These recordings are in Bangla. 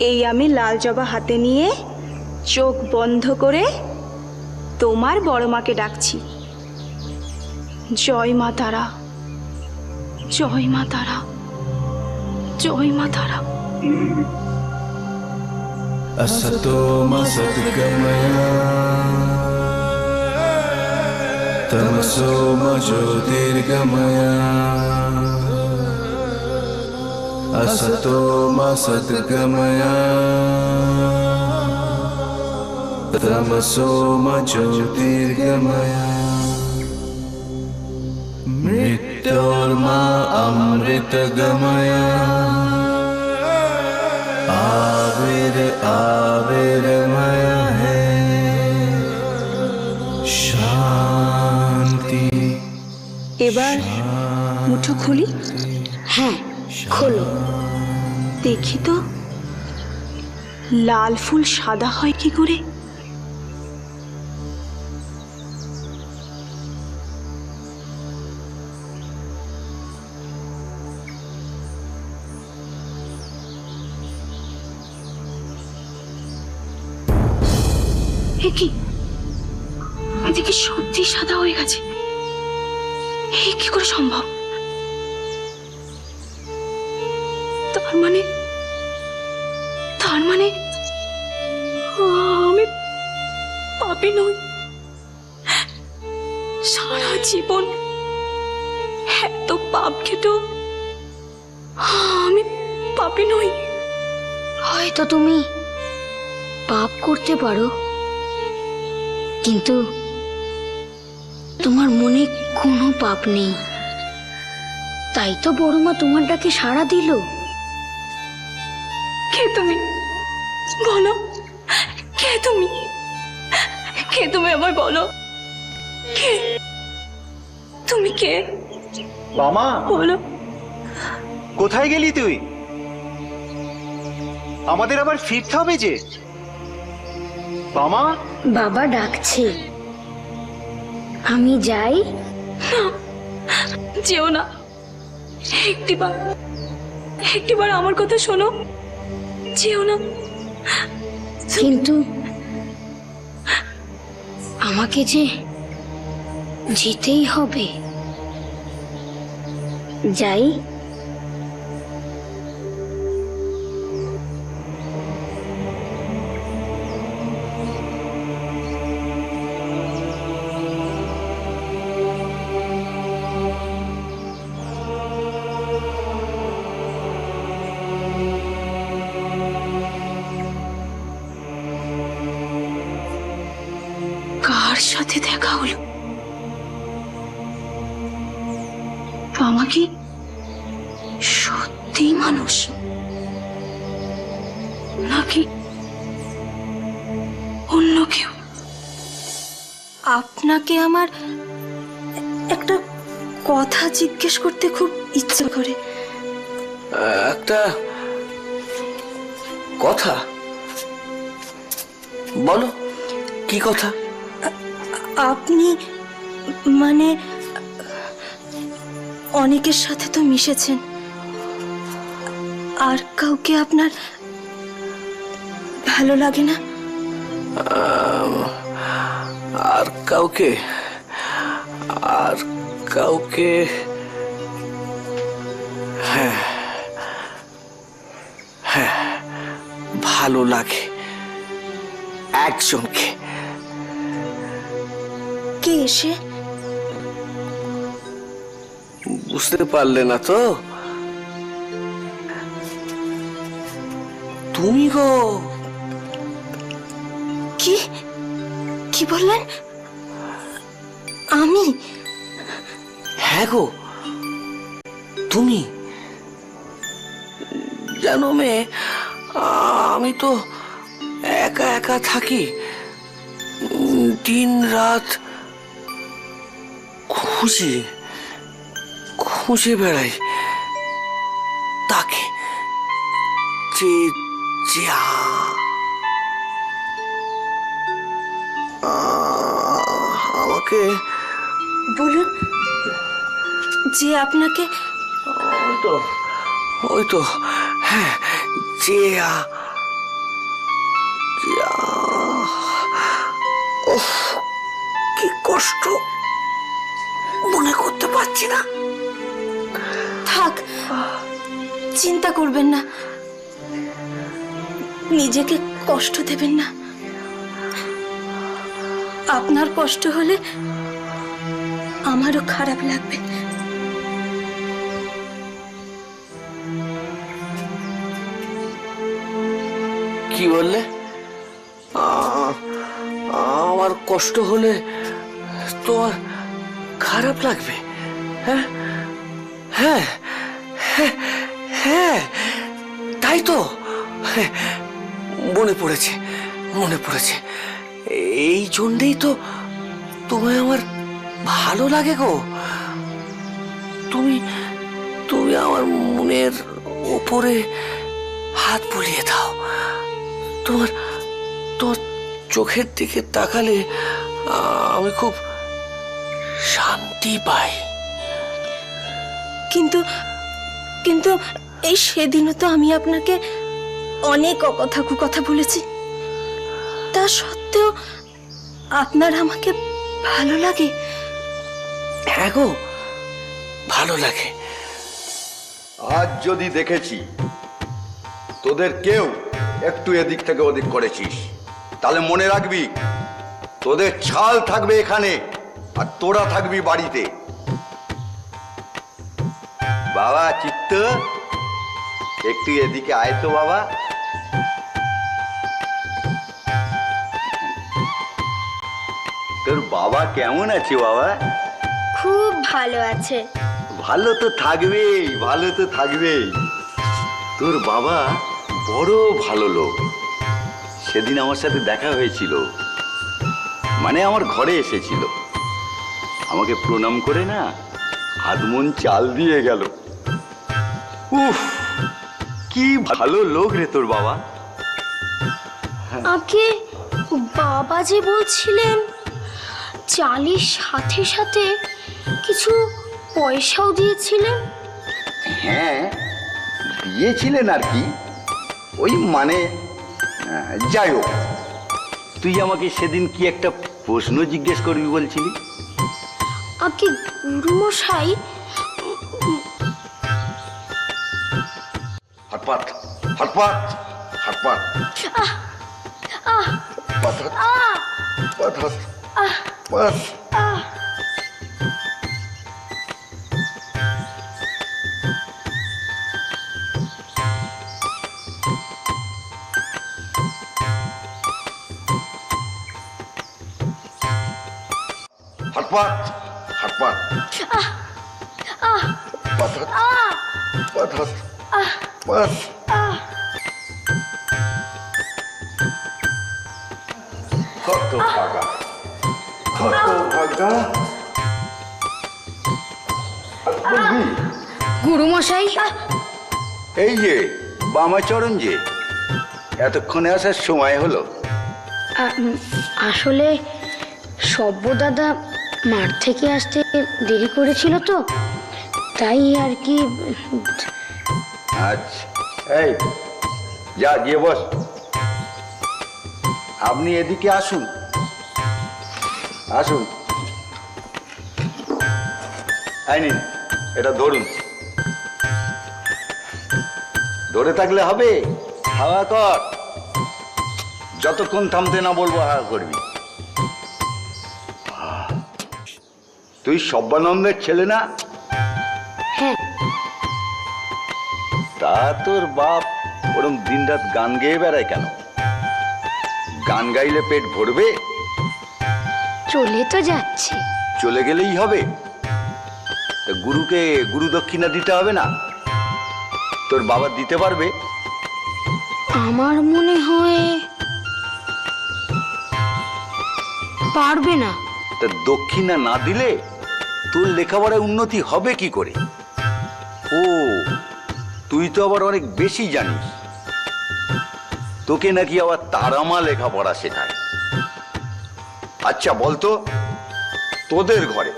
এই আমি লাল জবা হাতে নিয়ে চোখ বন্ধ করে তোমার বড় মাকে ডাকছি। জয় মা তারা, জয় মা তারা, জয় মা তারা। असतो मा सद्गमया तमसो मा ज्योतिर्गमया असतो मा सद्गमया तमसो मा ज्योतिर्गमया मृत्योर्मा अमृतगमया आविर आविरमय है शांति। এবার মুঠো খুলি। হ্যাঁ, খোলো। দেখি তো লাল ফুল সাদা হয় কি করে? কি এদিকে সত্যি সাদা হয়ে গেছে? কি করে সম্ভব? তার মানে আমি পাপী নই। সারা জীবন এত পাপ খেটেও আমি পাপী নই। হয়তো তুমি পাপ করতে পারো, কিন্তু তোমার মনে কোনো পাপ নেই। তাই তো বড়মা তোমার ডাকে সাড়া দিল। কে তুমি? বলো, কে তুমি? কে তুমি আমায় বলো? কে তুমি? কে? মামা, বলো। কোথায় গেলি তুই? আমাদের আবার ফিরতে হবে যে। মামা, বাবা ডাকছে, আমি যাই। যেও না, একটিবার আমার কথা শোনো। যেও না। কিন্তু আমাকে যে যেতেই হবে। যাই। কার সাথে দেখা হলো? আমাকে সত্যি মানুষ নাকি অন্য কেউ? আপনাকে আমার একটা কথা জিজ্ঞেস করতে খুব ইচ্ছা করে। একটা কথা বলো, কি কথা? আপনি মানে অনেকের সাথে তো মিশেছেন, আর কাউকে আপনার ভালো লাগে না? আর কাউকে হ্যাঁ হ্যাঁ ভালো লাগে, একজনকে। কে এসে? বুঝতে পারলে না তো? তুমি গো। কি কি বললেন? আমি? হ্যাঁ গো, তুমি। জানো মেয়ে, আমি তো একা একা থাকি, দিন রাত খুঁজে বেড়াই তাকে, যে আমাকে। বলুন, যে আপনাকে? ওই তো হ্যাঁ, যে কষ্ট মনে করতে পারছি না। থাক, চিন্তা করবেন না, নিজেকে কষ্ট দেবেন না। আপনার কষ্ট হলে আমারও খারাপ লাগবে। কি বললে? আমার কষ্ট হলে তোমার খারাপ লাগবে? হ্যাঁ হ্যাঁ হ্যাঁ হ্যাঁ, তাই তো। মনে পড়েছে, মনে পড়েছে। এই জন্যেই তো তোমায় আমার ভালো লাগে গো। তুমি তুমি আমার মনের ওপরে হাত বুলিয়ে দাও। তোমার তোমার চোখের দিকে তাকালে আমি খুব শান্তি পাই। কিন্তু কিন্তু এই সেদিনও তো আমি আপনাকে অনেক অকথা কুকথা বলেছি। তা সত্ত্বেও আপনার আমাকে ভালো লাগে? হ্যাঁ গো, ভালো লাগে। আজ যদি দেখেছি তোদের কেউ একটু এদিক থেকে ওদিক করেছিস, তাহলে মনে রাখবি তোদের ছাল থাকবে এখানে আর তোরা থাকবি বাড়িতে। বাবা চিত্ত, একটু এদিকে আয় তো বাবা। তোর বাবা কেমন আছে বাবা? খুব ভালো আছে। ভালো তো থাকবেই, ভালো তো থাকবেই। তোর বাবা বড় ভালো লোক। সেদিন আমার সাথে দেখা হয়েছিল, মানে আমার ঘরে এসেছিল, আমাকে প্রণাম করে না আধমন চাল দিয়ে গেল। উফ, কি ভালো লোক রে তোর বাবা। আগে বাবা যে বলছিলেন চালের সাথে সাথে কিছু পয়সাও দিয়েছিলেন। হ্যাঁ, দিয়েছিলেন আর কি, ওই মানে যাই হোক। তুই আমাকে সেদিন কি একটা প্রশ্ন জিজ্ঞেস করবি বলছিলি? আগে গুরুমশাই, হটপাট হটপাট হটপাট পাত হাত, পাত হাত, পাত। হটপাট হটপাট, পাত হাত, পাত হাত, পাত। কত ভাগা, কত ভাগা। বলবি? গুরুমশাই, এই যে বামাচরণ, যে এতক্ষণে আসার সময় হলো। আসলে সব্য দাদা মাঠ থেকে আসতে দেরি করেছিল তো, তাই আর কি। আচ্ছা, এই যা গিয়ে বস। আপনি এদিকে আসুন, আসুন। এই নিন, এটা ধরুন। ধরে থাকলে হবে? হাওয়া কর, যতক্ষণ থামতে না বলবো হাওয়া করবি। তুই সব্বানন্দের ছেলে না? হ্যাঁ। তা তোর বাপ ওরম দিনরাত গান গেয়ে বেড়ায় কেন? গান গাইলে পেট ভরবে? চলে তো যাচ্ছে। চলে গেলেই হবে? তা গুরুকে গুরু দক্ষিণা দিতে হবে না? তোর বাবা দিতে পারবে? আমার মনে হয় পারবে না। তা দক্ষিণা না দিলে তোর লেখাপড়ায় উন্নতি হবে কি করে? ও, তুই তো আবার অনেক বেশি জানিস। তোকে নাকি আবার তারামা লেখাপড়া শেখায়। আচ্ছা বলতো, তোদের ঘরে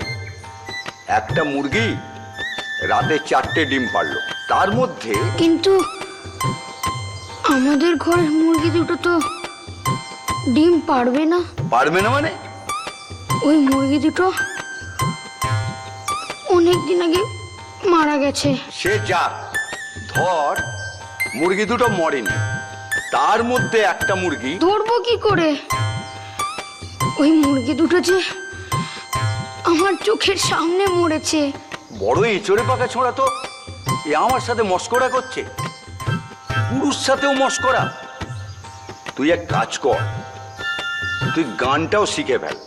একটা মুরগি রাতে 4টে ডিম পারলো, তার মধ্যে কিন্তু আমাদের ঘরের মুরগি দুটো তো ডিম পারবে না। পারবে না মানে? ওই মুরগি দুটো অনেক দিন আগে মারা গেছে। সে যাক, ধর মুরগি দুটো মরেনি, তার মধ্যে একটা মুরগি। ধরবো কি করে? ওই মুরগি দুটো যে আমার চোখের সামনে মরেছে। বড় এঁচড়ে পাকা ছোঁড়া তো, এ আমার সাথে মস্করা করছে, পুরুষ সাথেও মস্করা। তুই এক কাজ কর, তুই গানটাও শিখে ফেল,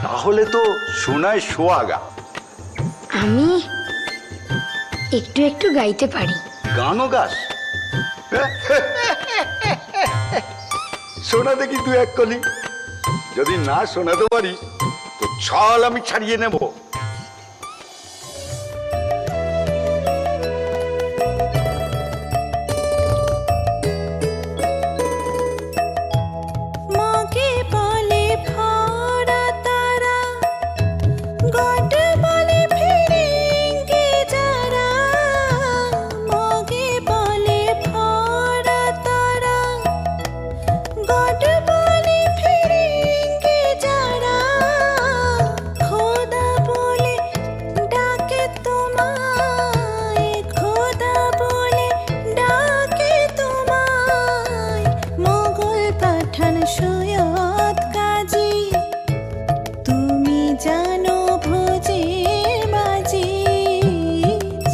তাহলে তো শোনায় সোয়াগা। আমি একটু একটু গাইতে পারি। গানও গাস? শোনা দেখি তুই এক কলি। যদি না শোনাতে পারিস তো ছাল আমি ছাড়িয়ে নেব। মাকে বলে ভরা তারা, গড বলে ফিরেঙ্গে যারা। মাকে বলে ভরা তারা, গড বলে ফিরেঙ্গে যারা। খোদা বলে ডাকে তোমায়, খোদা বলে ডাকে তোমায়। মোগল পাঠান সৈয়দ কাজী, তুমি জানো ভোজের বাজি।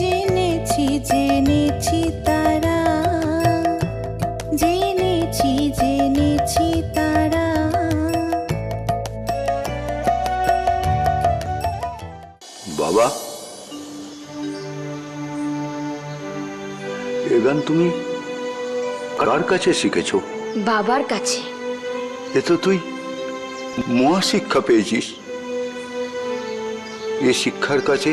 জেনেছি জেনেছি তারা, জেনেছি জেনেছি তারা। বাবা, এ গান তুমি কার কাছে শিখেছো? বাবার কাছে। এ তো তুই মহা শিক্ষা পেয়েছিস। এ শিক্ষার কাছে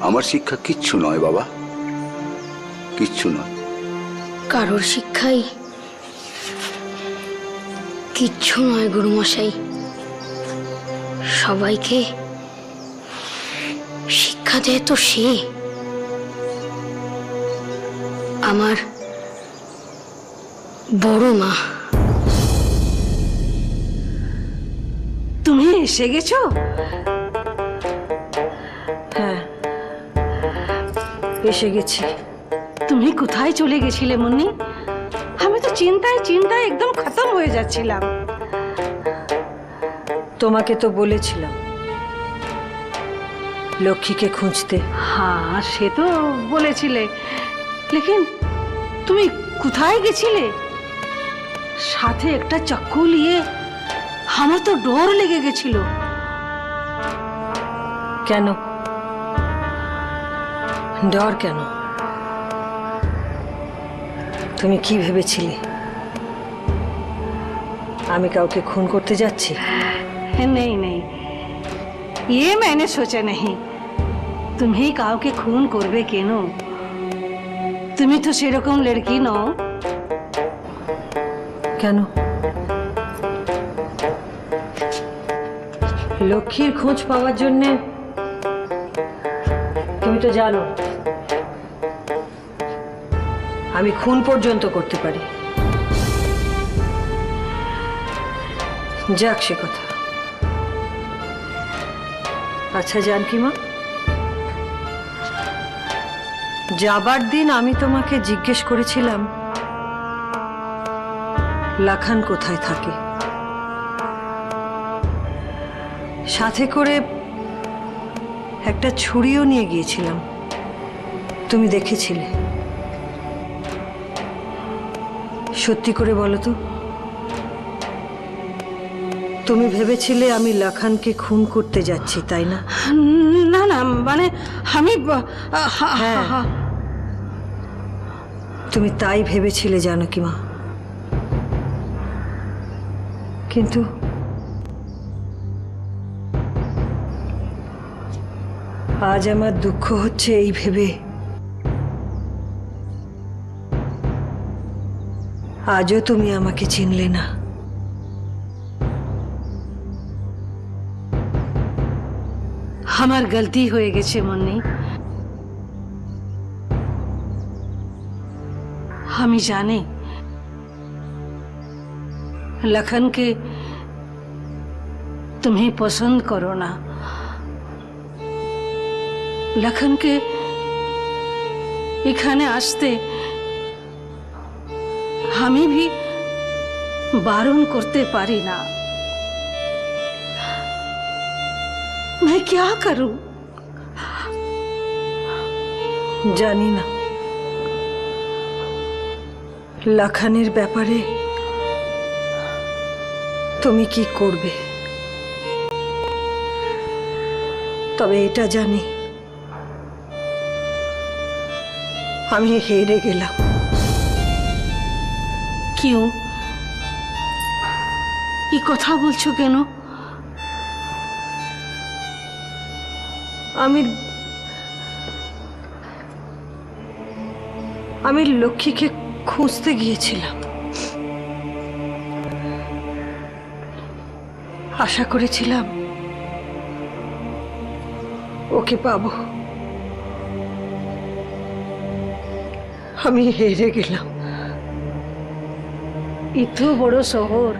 আমার শিক্ষা কিচ্ছু নয় বাবা, কিচ্ছু নয়। কারোর শিক্ষাই কিচ্ছু নয় গুরুমশাই। সবাইকে শিক্ষা দেয় তো সে। আমার বড় মা। তুমি এসে গেছো? হ্যাঁ, এসে গেছি। তুমি কোথায় চলে গেছিলে মুন্নি? আমি তো চিন্তায় চিন্তায় একদম খতম হয়ে যাচ্ছিলাম। তোমাকে তো বলেছিলাম লক্ষ্মীকে খুঁজতে। হ্যাঁ, সে তো বলেছিলে, লেকিন তুমি কোথায় গেছিলে? সাথে একটা চাকু নিয়ে? আমার তো ডর লেগে গেছিল। কেন ডর কেন? তুমি কি ভেবেছিলে আমি কাউকে খুন করতে যাচ্ছি? नहीं नहीं, ये मैंने सोचा नहीं। तुम्ही কাউকে খুন করবে কেন? তুমি তো সেরকম লড়কি নও। কেন? লক্ষ্মীর খোঁজ পাওয়ার জন্যে তুমি তো জানো আমি খুন পর্যন্ত করতে পারি। যাক সে কথা। আচ্ছা জানকি মা, যাবার দিন আমি তোমাকে জিজ্ঞেস করেছিলাম লাখান কোথায় থাকে। সাথে করে একটা ছুরিও নিয়ে গিয়েছিলাম, তুমি দেখেছিলে। সত্যি করে বলো তো, তুমি ভেবেছিলে আমি লাখানকে খুন করতে যাচ্ছি, তাই না? না না, মানে আমি হ্যাঁ, তুমি তাই ভেবেছিলে জানো কি মা। কিন্তু আজ আমার দুঃখ হচ্ছে এই ভেবে, আজও তুমি আমাকে চিনলে না। আমার গলতি হয়ে গেছে মুন্নি। আমি জানি লখনকে तुम्हें पसंद करो ना। লখনকে এখানে আসতে আমি भी বারণ করতে পারি না। मैं क्या करूं? জানি না লাখানের ব্যাপারে তুমি কি করবে, তবে এটা জানি আমি হেরে গেলাম। क्यों? ये কথা বলছো কেন? আমি লক্ষ্মীকে খুঁজতে গিয়েছিলাম, আশা করেছিলাম ওকে পাবো। আমি হেরে গেলাম। এত বড় শহর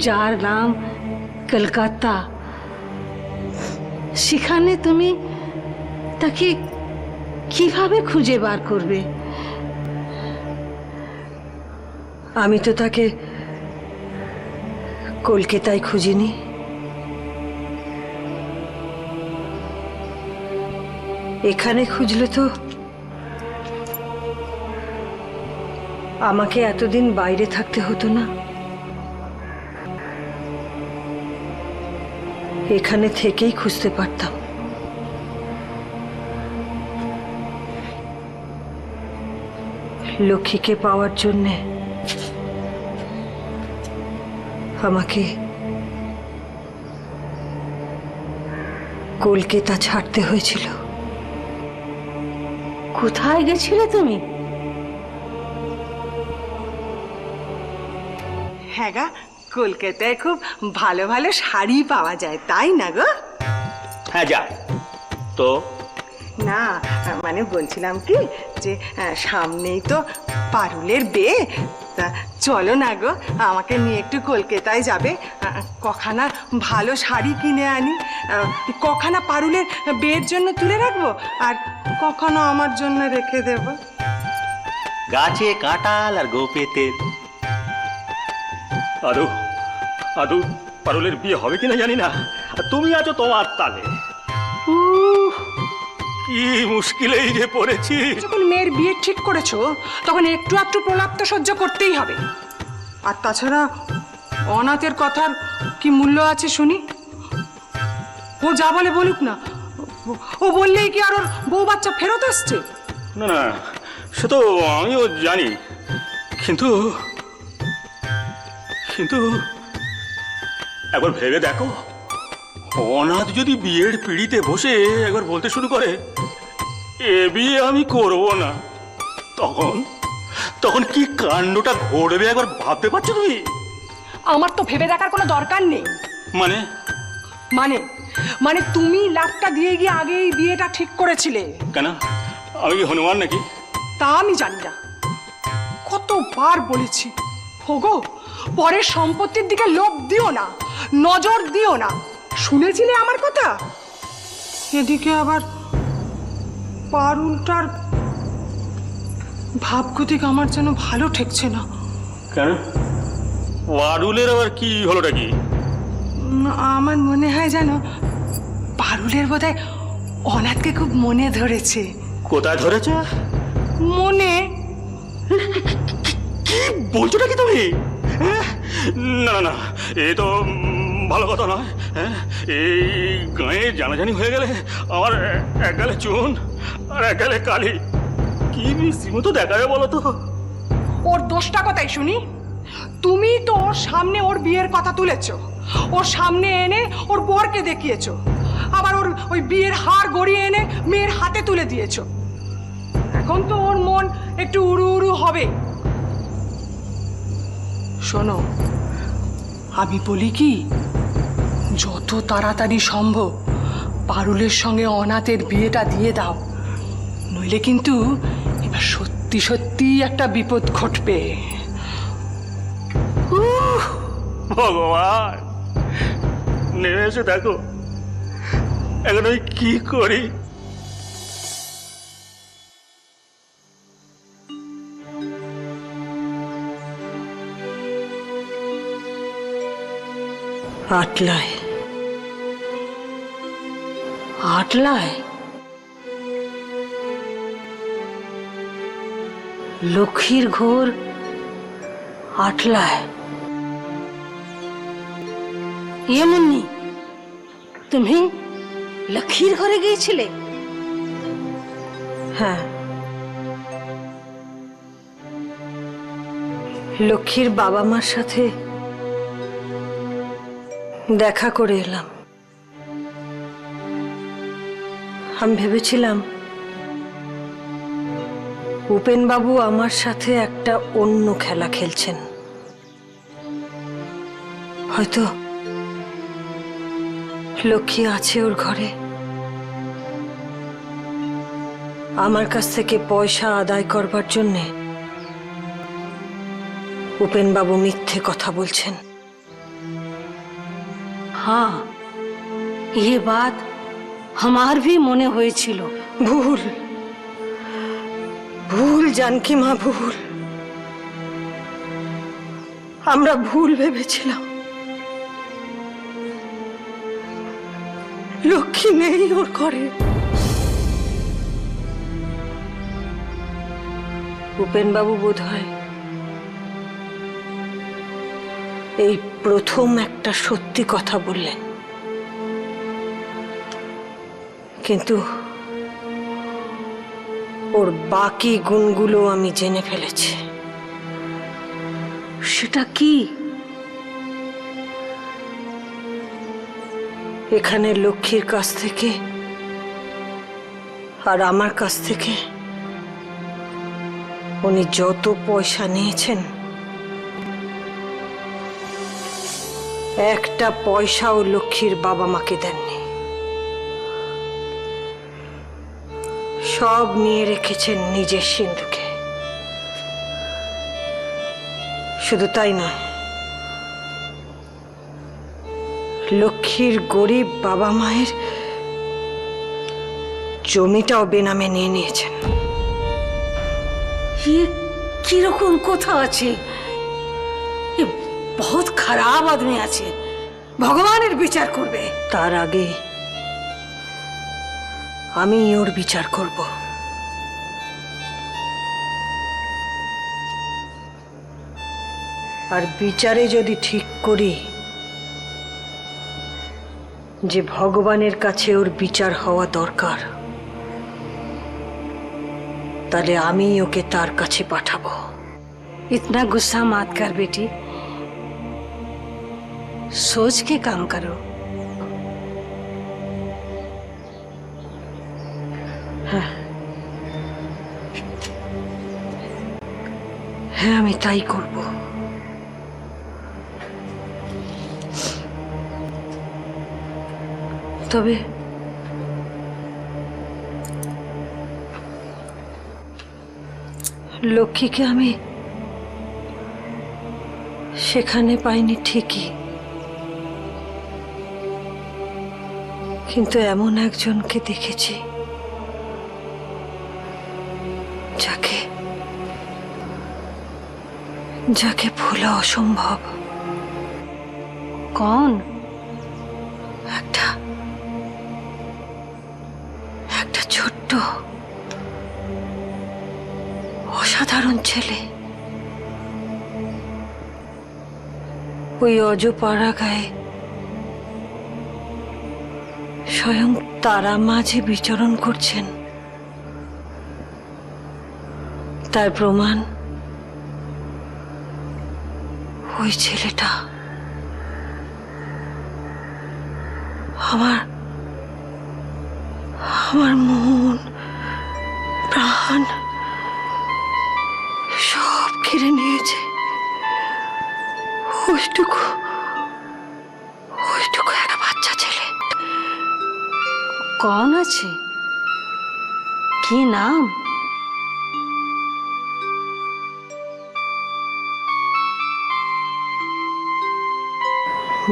যার নাম কলকাতা, সেখানে তুমি তাকে কিভাবে খুঁজে বার করবে? আমি তো তাকে কলকাতায় খুঁজিনি, এখানে খুঁজলে তো আমাকে এতদিন বাইরে থাকতে হতো না। এখানে থেকেই খুঁজতে পারতাম। লক্ষ্মীকে পাওয়ার জন্যে আমাকে কলকাতা ছাড়তে হয়েছিল। কোথায় গেছিলে তুমি? হ্যাঁ গা, কলকাতায় খুব ভালো ভালো শাড়ি পাওয়া যায়, তাই না গো? হ্যাঁ যা তো। না মানে বলছিলাম কি যে সামনেই তো পারুলের বিয়ে, তা চলো না গো, আমাকে নিয়ে একটু কলকাতায় যাবে, কখানা ভালো শাড়ি কিনে আনি। কখানা পারুলের বিয়ের জন্য তুলে রাখবো, আর কখনো আমার জন্য রেখে দেব। গাছে কাঁঠাল আর গোপেতে। আদৌ আদৌ পারুলের বিয়ে হবে কিনা জানি না, আর তুমি আছো তোমার তালে। কি মুশকিলেই যে পড়েছি। যখন মেয়ের বিয়ে ঠিক করেছো তখন একটু একটু প্রলাপ তো সহ্য করতেই হবে। আর তাছাড়া অনাথের কথার কি মূল্য আছে শুনি? ও যা বলে বলুক না, ও বললেই কি আর ওর বউ বাচ্চা ফেরত আসছে? না না, সে তো আমিও জানি, কিন্তু কিন্তু একবার ভেবে দেখো, অনাথ যদি বিয়ের পিঁড়িতে বসে একবার বলতে শুরু করে এ বিয়ে আমি করব না, তখন তখন কি কাণ্ডটা ঘটবে একবার ভাবতে পারছো তুমি? আমার তো ভেবে দেখার কোনো দরকার নেই। মানে মানে মানে তুমি লাখটা দিয়ে গিয়ে আগে এই বিয়েটা ঠিক করেছিলে। কেন, আমি কি হনুমান নাকি? তা আমি জানি না, কতবার বলেছি হোগো পরের সম্পত্তির দিকে লোভ দিও না, নজর দিও না। শুনেছিলে আমার কথা? এদিকে আবার পারুলটার ভাবগতিক আমার যেন ভালো ঠেকছে না। কেন, পারুলের আবার কি হলোটা কি? আমার মনে হয় যেন পারুলের বোধহয় অনাথকে খুব মনে ধরেছে। কোথায় ধরেছে? মনে। কি বলছোটা কি তুমি? না না না, এ তো ভালো কথা নয়। এই গায়ে জানাজানি হয়ে গেলে আমার এক গালে চুন আর এক গালে কালি, কি শ্রীমতো দেখাবে বলো তো? ওর দোষটা কোথায় শুনি? তুমি তো ওর সামনে ওর বিয়ের কথা তুলেছো, ওর সামনে এনে ওর বরকে দেখিয়েছো, আবার ওর ওই বিয়ের হার গড়িয়ে এনে মেয়ের হাতে তুলে দিয়েছো। এখন তো ওর মন একটু উড়ু উড়ু হবে। শোনো, আমি বলি কি, যত তাড়াতাড়ি সম্ভব পারুলের সঙ্গে অনাথের বিয়েটা দিয়ে দাও, নইলে কিন্তু এবার সত্যি সত্যি একটা বিপদ ঘটবে। ভগবান, নেমে এসে দেখো এখন আমি কি করি। আটলায় আটলায় লক্ষ্মীর ঘোর আটলায়। ये मुन्नी, तुम्हें লক্ষ্মীর ঘরে গিয়েছিলে? হ্যাঁ, লক্ষ্মীর বাবা মার সাথে দেখা করে এলাম। আমি ভেবেছিলাম উপেনবাবু আমার সাথে একটা অন্য খেলা খেলছেন, হয়তো লক্ষ্মী আছে ওর ঘরে, আমার কাছ থেকে পয়সা আদায় করবার জন্যে উপেনবাবু মিথ্যে কথা বলছেন। हाँ, ये बात हमार भी মনে হয়েছিল। ভুল ভুল জানকি মা, ভুল। আমরা ভুল ভেবেছিলাম লক্ষ্মী নেই ওর ঘরে। উপেনবাবু বোধহয় এই প্রথম একটা সত্যি কথা বললেন, কিন্তু ওর বাকি গুণগুলো আমি জেনে ফেলেছি। সেটা কি? এখানে লক্ষ্মীর কাছ থেকে আর আমার কাছ থেকে উনি যত পয়সা নিয়েছেন, একটা পয়সাও লক্ষ্মীর বাবা মাকে দেননি। সব নিয়ে রেখেছেন নিজের সিন্ধুকে। শুধু তাই নয়, লক্ষ্মীর গরিব বাবা মায়ের জমিটাও বেনামে নিয়ে নিয়েছেন। ये কিরকম কথা আছে? ये बहुत খারাপ আদমি আছে, ভগবানের বিচার করবে। তার আগে আমি ওর বিচার করব। আর বিচারে যদি ঠিক করি যে ভগবানের কাছে ওর বিচার হওয়া দরকার, তাহলে আমি ওকে তার কাছে পাঠাবো। इतना गुस्सा मत कर बेटी, सोच के काम करो। হ্যাঁ, আমি তাই করব। তবে লক্ষ্মীকে আমি সেখানে পাইনি ঠিকই, কিন্তু এমন একজনকে দেখেছি যাকে যাকে ভোলা অসম্ভব। कौन? একটা ছোট্ট অসাধারণ ছেলে, ওই অজপাড়া গায়ে স্বয়ং তারা মাঝে বিচরণ করছেন। তার প্রমাণ ওই ছেলেটা। আমার মন প্রাণ সব কেড়ে নিয়েছে। ওইটুকু একটা বাচ্চা ছেলে। कौन আছে? কি নাম?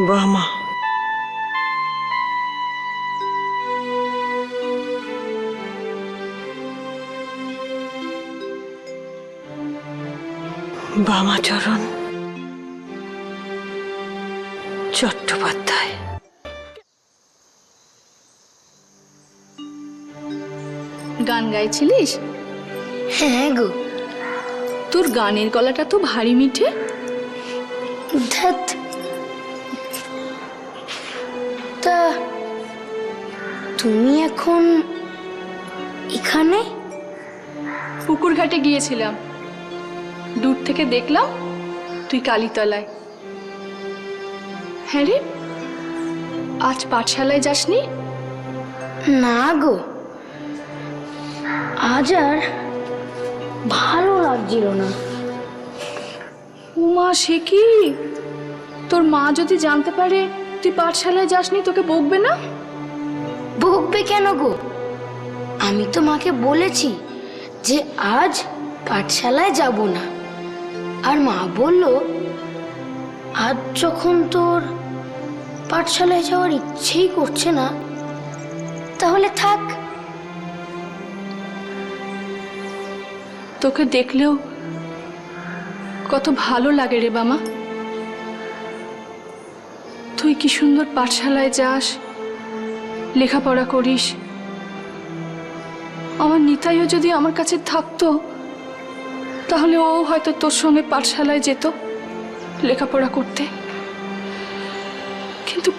বামা। বামাচরণ চট্টোপাধ্যায়। গান গাইছিলিস? হ্যাঁ গো। তোর গানের গলাটা তো ভারী মিঠে। ধ্যাৎ। তা তুমি এখন এখানে? পুকুর ঘাটে গিয়েছিলাম, দূর থেকে দেখলাম তুই কালীতলায়। হ্যাঁ রে, আজ পাঠশালায় যাসনি? না গো, আজ আর ভালো লাগছিল না। উমা, সে কি? তোর মা যদি জানতে পারে তুই পাঠশালায় যাসনি, তোকে বকবে না? বকবে কেন গো? আমি তো মাকে বলেছি যে আজ পাঠশালায় যাব না। আর মা বলল, আজ যখন তোর পাঠশালায় যাওয়ার ইচ্ছেই করছে না, তাহলে থাক। তোকে দেখলেও কত ভালো লাগে রে বামা। তুই কি সুন্দর পাঠশালায় যাস, লেখাপড়া করিস। আমার নিতাইও যদি আমার কাছে থাকতো, তাহলে ও হয়তো তোর সঙ্গে পাঠশালায় যেত লেখাপড়া করতে। কিন্তু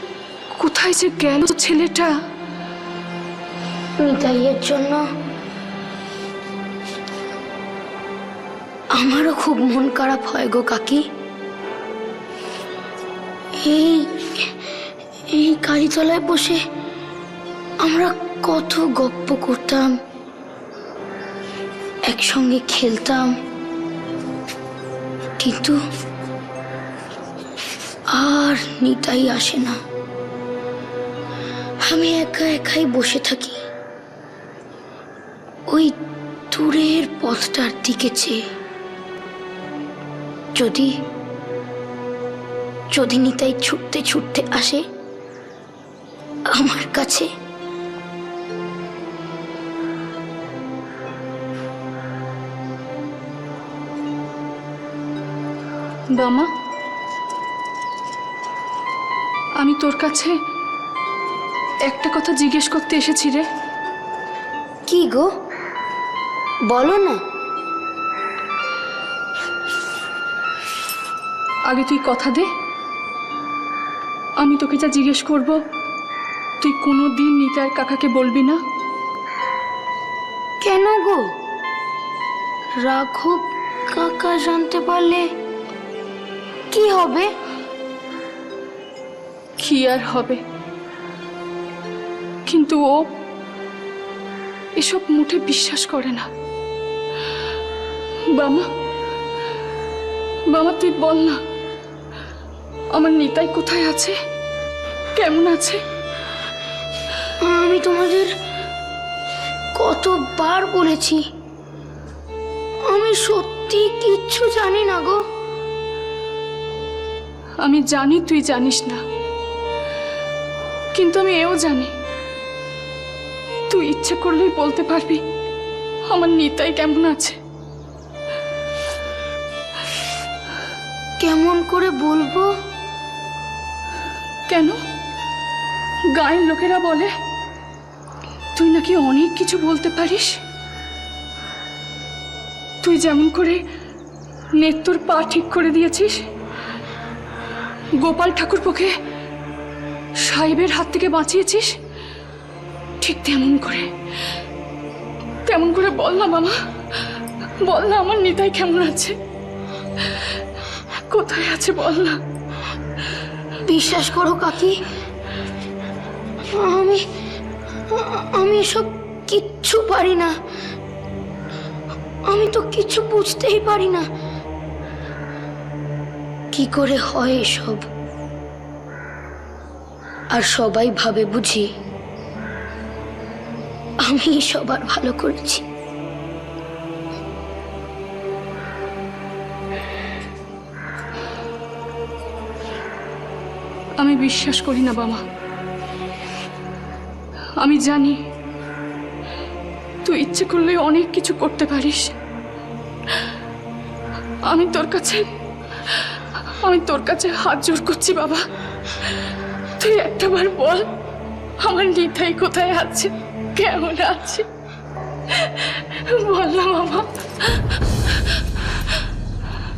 কোথায় যে গেল ছেলেটা? নিতাইয়ের জন্য আমারও খুব মন খারাপ হয় গো কাকি। এই কালীতলায় বসে আমরা কত গপ্প করতাম, একসঙ্গে খেলতাম, কিন্তু আর নিতাই আসে না। আমি একা একাই বসে থাকি ওই দূরের পথটার দিকে চেয়ে। যদি নিতাই ছুটতে ছুটতে আসে আমার কাছে, বামা, আমি তোর কাছে একটা কথা জিজ্ঞেস করতে এসেছি রে। কি গো, বলো না। আগে তুই কথা দে, আমি তোকে যা জিজ্ঞেস করব তুই কোনোদিন নিতাইয়ের কাকাকে বলবি না। কেন গো? রাঘব কাকা জানতে পারলে কি হবে? কি আর হবে, কিন্তু ও এসব মুঠে বিশ্বাস করে না। বামা, বাবা তুই বল না, আমার নিতাই কোথায় আছে, কেমন আছে? আমি তোমাদের কতবার বলেছি, আমি সত্যি কিচ্ছু জানি না গো। আমি জানি তুই জানিস না, কিন্তু আমি এও জানি তুই ইচ্ছে করলেই বলতে পারবি আমার নিতাই কেমন আছে। কেমন করে বলবো? কেন? গায়ের লোকেরা বলে তুই নাকি অনেক কিছু বলতে পারিস। তুই যেমন করে নেত্তর পা ঠিক করে দিয়েছিস, গোপাল ঠাকুরপোকে সাহেবের হাত থেকে বাঁচিয়েছিস, ঠিক তেমন করে বল না মামা, বল না আমার নিতাই কেমন আছে, কোথায় আছে বল না। বিশ্বাস করো কাকি, আমি এসব কিচ্ছু পারি না। আমি তো কিছু বুঝতেই পারি না কি করে হয় এসব। আর সবাই ভাবে বুঝি আমি সবার ভালো করেছি। আমি বিশ্বাস করি না বাবা। আমি জানি তুই ইচ্ছে করলে অনেক কিছু করতে পারিস, আমি তোর কাছে হাত জোর করছি বাবা, তুই একটাবার বল আমার নিতাই কোথায় আছে, কেমন আছে, বল না বাবা।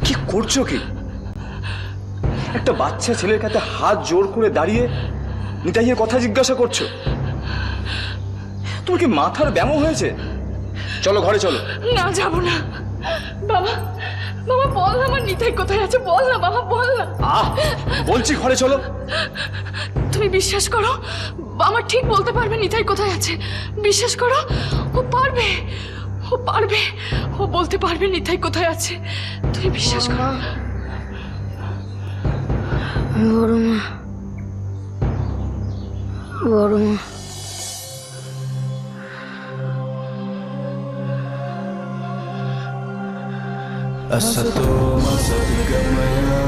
কি করছো কি? একটা বাচ্চা ছেলের কাছে হাত জোর করে দাঁড়িয়ে নিতাইয়ের কথা জিজ্ঞাসা করছো? তোমার কি মাথার ব্যামো হয়েছে? চলো ঘরে চলো। না যাব না বাবা, বাবা বল না আমার নিতাই কোথায় আছে, বল না বাবা, বল না। বলছি ঘরে চলো। তুমি বিশ্বাস করো, আমার ঠিক বলতে পারবে নিতাই কোথায় আছে, বিশ্বাস করো, ও পারবে, ও পারবে, ও বলতে পারবে নিতাই কোথায় আছে, তুমি বিশ্বাস করো। বড়মা, বড়মা, असतो मा सद्गमया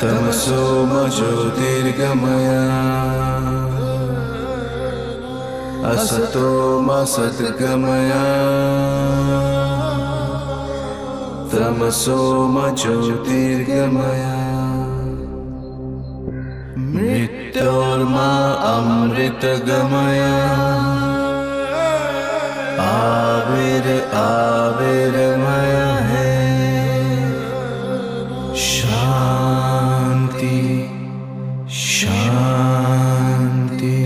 तमसो मा ज्योतिर्गमया असतो मा सद्गमया तमसो मा ज्योतिर्गमया मृत्योर्मा अमृतगमया आविर्मय है शांति शांति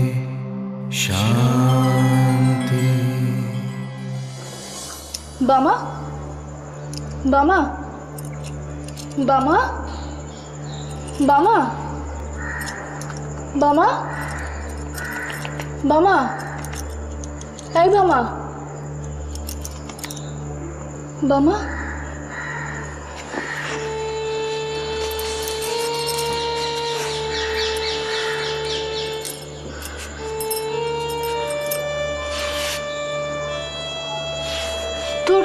शांति। बामा, बामा, बामा, बामा, बामा, बामा, এই বামা, বামা, তোর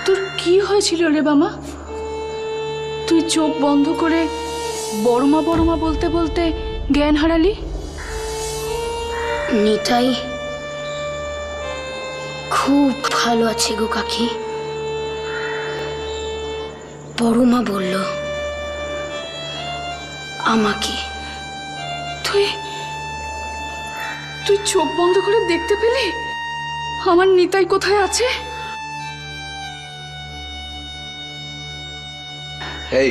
তোর কি হয়েছিল রে বামা? তুই চোখ বন্ধ করে বড়মা বড়মা বলতে বলতে জ্ঞান হারালি। নিতাই খুব ভালো আছে গো কাকি, বড়মা বলল আমাকে। তুই তুই চোখ বন্ধ করে দেখতে পেলি আমার নিতাই কোথায় আছে? এই,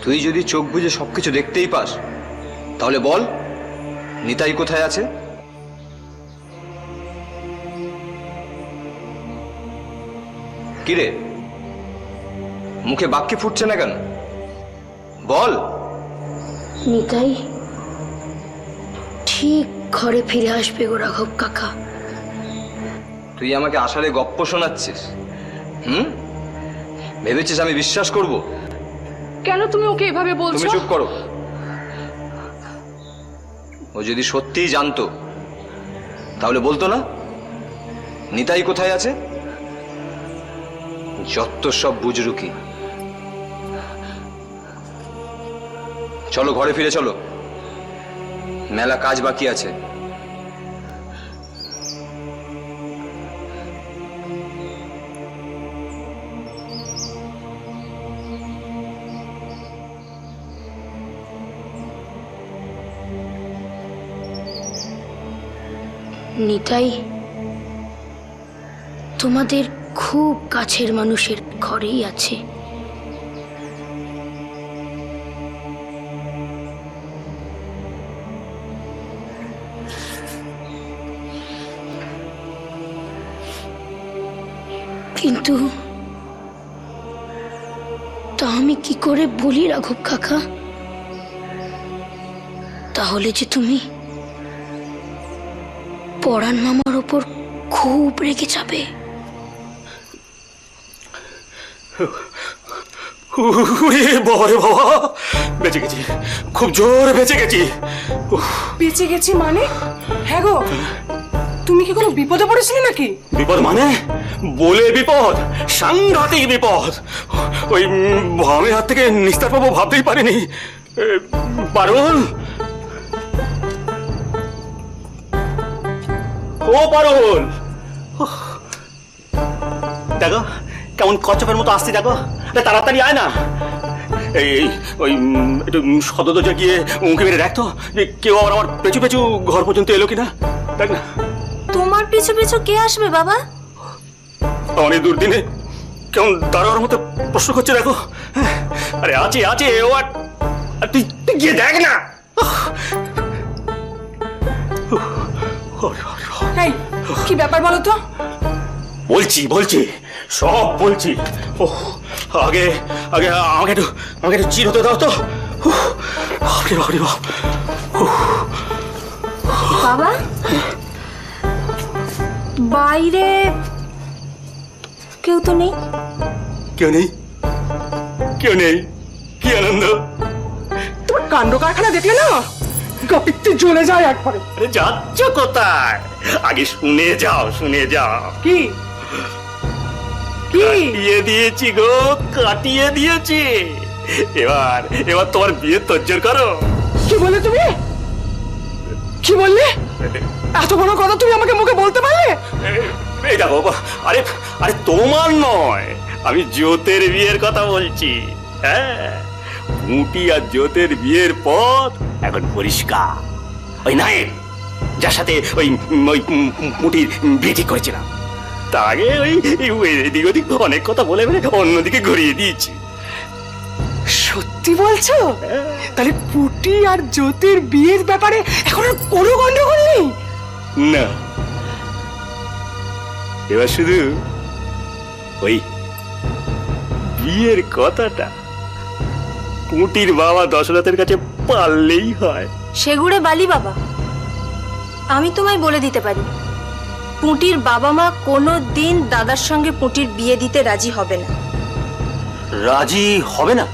তুই যদি চোখ বুজে সবকিছু দেখতেই পাস তাহলে বল নিতাই কোথায় আছে? কিরে, মুখে বাক্যে ফুটছে না কেন? বল। নিতাই ঠিক ঘরে ফিরে আসবে গো রাঘব কাকা। তুই আমাকে আষাঢ়ে গপ্প শোনাচ্ছিস? ভেবেছিস আমি বিশ্বাস করব? কেন তুমি ওকে এভাবে বলছো? তুমি চুপ করো। ও যদি সত্যিই জানতো তাহলে বলতো না নিতাই কোথায় আছে? যত সব বুজরুকি। চলো ঘরে ফিরে চলো, মেলা কাজ বাকি আছে। নিতাই তোমাদের খুব কাছের মানুষের ঘরেই আছে। কিন্তু তা আমি কি করে বলি রাঘব কাকা? তাহলে যে তুমি পরাণ মামার ওপর খুব রেগে যাবে। বাবা, বেঁচে গেছি, খুব জোরে বেঁচে গেছি। বেঁচে গেছি মানে? হ্যাঁ গো, তুমি কি কোনো বিপদে পড়েছিলে নাকি? বিপদ মানে? বলে বিপদ, সাংঘাতিক বিপদ। ওই ভামের হাত থেকে নিস্তার পাবো ভাবতেই পারিনি। পারুল, ও ও পারুল, দেখো কেমন কচ্ছপের মতো আসছি, দেখো তাড়াতাড়ি আয় না। এই ওই একটু সদর দরজা গিয়ে উঁকি মেরে দেখতো যে কেউ আবার আমার পেছু পেছু ঘর পর্যন্ত এলো কিনা, দেখ না। তোমার পিছু পিছু কে আসবে বাবা? অনেক দুর্দিনে কেমন দাঁড়ানোর মতো প্রশ্ন করছে, দেখো। আরে আছে আছে, ও আর তুই গিয়ে দেখ না। এই কি ব্যাপার বলো তো? বলছি সব বলছি। ও আগে আগে আমাকে একটু চির হতে দাও তো। বাপরে বাপরে বাপ। বাবা, বাইরে কেউ তো নেই? কেউ নেই? কি আনন্দ! তোমার কাণ্ড কারখানা দেখলে না গপিতে জ্বলে যায় একবারে। আরে যাচ্ছ কোথায়? আগে শুনে যাও। কি কাটিয়ে দিয়েছি গো, কাটিয়ে দিয়েছি। এবার তোমার বিয়ে তোজ্জোর করো। কি বললে তুমি? কি বললে? এত বড় কথা তুমি আমাকে মুখে বলতে পারলে? এই দেখো, আরে তোমার নয়, আমি জ্যোতের বিয়ের কথা বলছি। হ্যাঁ, মুটি আর জ্যোতের বিয়ের পথ এখন পরিষ্কার। ওই নায়েব যার সাথে ওই মুটির বিয়ে ঠিক করেছিলাম, তার আগে ওই এদিক ওদিক অনেক কথা বলে অন্যদিকে ঘুরিয়ে দিয়েছি। সত্যি বলছো? তাহলে পুটি আর জ্যোতির বিয়ের ব্যাপারে এখন আর কোনো গন্ডগোল নেই? না, এবার শুধু ওই বিয়ের কথাটা পুটির বাবা দশরথের কাছে পারলেই হয়। সেগুড়ে বালি বাবা, আমি তোমায় বলে দিতে পারি, পুঁটির বাবা মা কোনো দিন দাদার সঙ্গে পুঁটির বিয়ে দিতে রাজি হবে না। রাজি হবে না?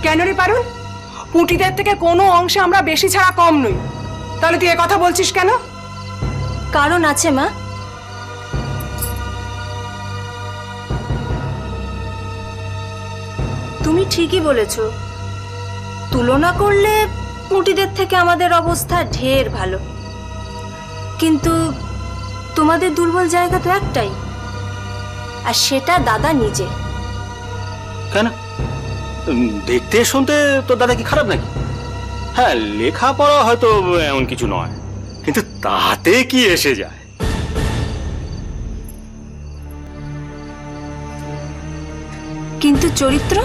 কেন রে পারুল? পুঁটিদের থেকে কোনো অংশে আমরা বেশি ছাড়া কম নই, তাহলে তুই এ কথা বলছিস কেন? কারণ আছে মা। তুমি ঠিকই বলেছ, তুলনা করলে পুঁটিদের থেকে আমাদের অবস্থা ঢের ভালো, কিন্তু তোমাদের দুর্বল জায়গা তো একটাই, আর সেটা দাদা নিজে। কেন? দেখতে শুনতে তো দাদা কি খারাপ নাকি? হ্যাঁ, লেখাপড়া হয়তো এমন কিছু নয়, কিন্তু তাতে কি এসে যায়? কিন্তু চরিত্র,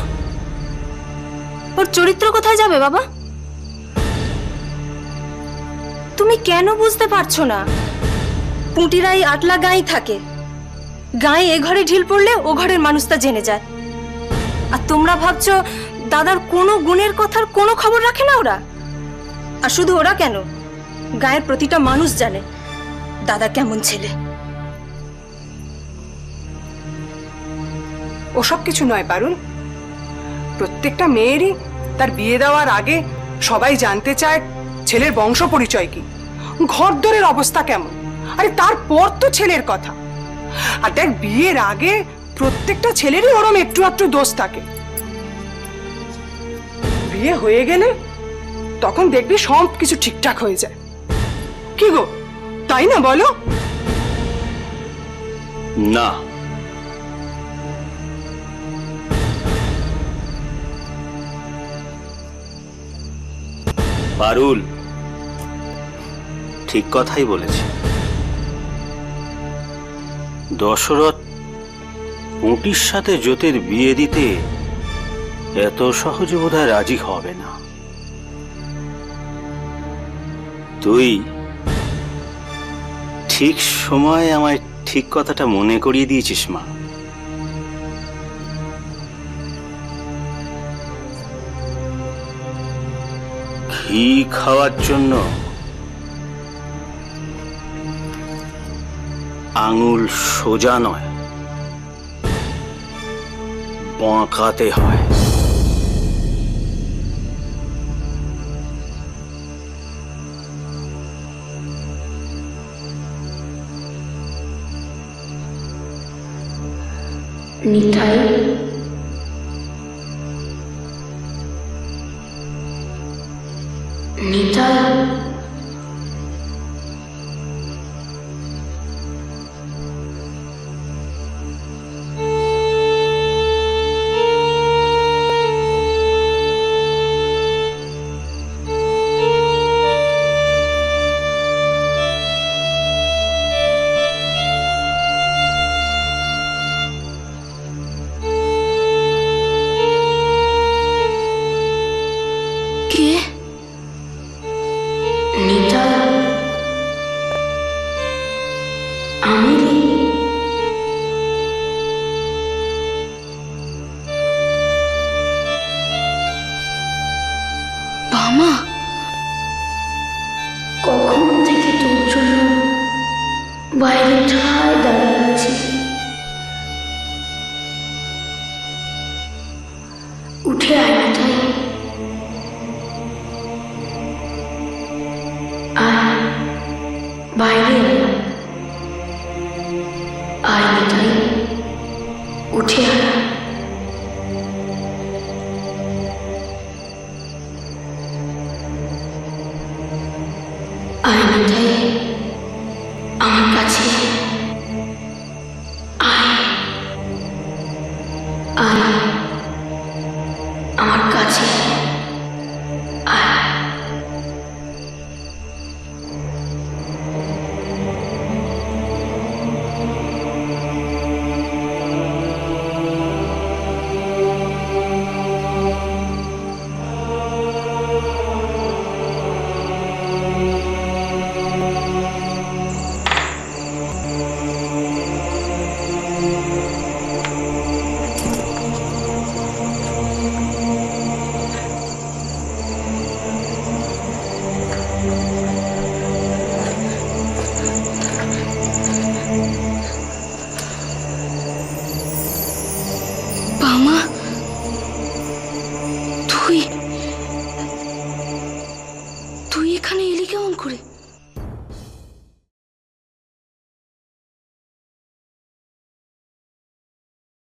ওর চরিত্র কোথায় যাবে বাবা? তুমি কেন বুঝতে পারছো না? পুঁটিরাই আটলা গাঁই থাকে, গাঁয়ে এ ঘরে ঢিল পড়লে ও ঘরের মানুষ তা জেনে যায়, আর তোমরা ভাবছো দাদার কোনো গুণের কথার কোনো খবর রাখে না ওরা। আর শুধু ওরা কেন, গাঁয়ের প্রতিটা মানুষ জানে দাদা কেমন ছেলে। ওসব কিছু নয় পারুল, প্রত্যেকটা মেয়েরই তার বিয়ে দেওয়ার আগে সবাই জানতে চায় ছেলের বংশ পরিচয় কি, ঘরদোরের অবস্থা কেমন, আরে তারপর তো ছেলের কথা। আর দেখ, বিয়ের আগে প্রত্যেকটা ছেলেরই ওরম একটু একটু দোষ থাকে, বিয়ে হয়ে গেলে তখন দেখবি সব কিছু ঠিকঠাক হয়ে যায়। কি গো, তাই না বলো? না, পারুল ঠিক কথাই বলেছে। দশরথ পুঁটির সাথে জ্যোতির বিয়ে দিতে এত সহজে বোধহয় রাজি হবে না। তুই ঠিক সময় আমায় ঠিক কথাটা মনে করিয়ে দিয়েছিস মা। ঘি খাওয়ার জন্য আঙুল সোজা নয়, বাঁকাতে হয়। নিতাই, নিতাই, বাইরে আয় নিতাই, উঠে আয়। আয় নিতাই, আমার কাছে আয়, আয় আমার কাছে আয়। বাবা, তুই তুই এখানে এলি কেমন করে?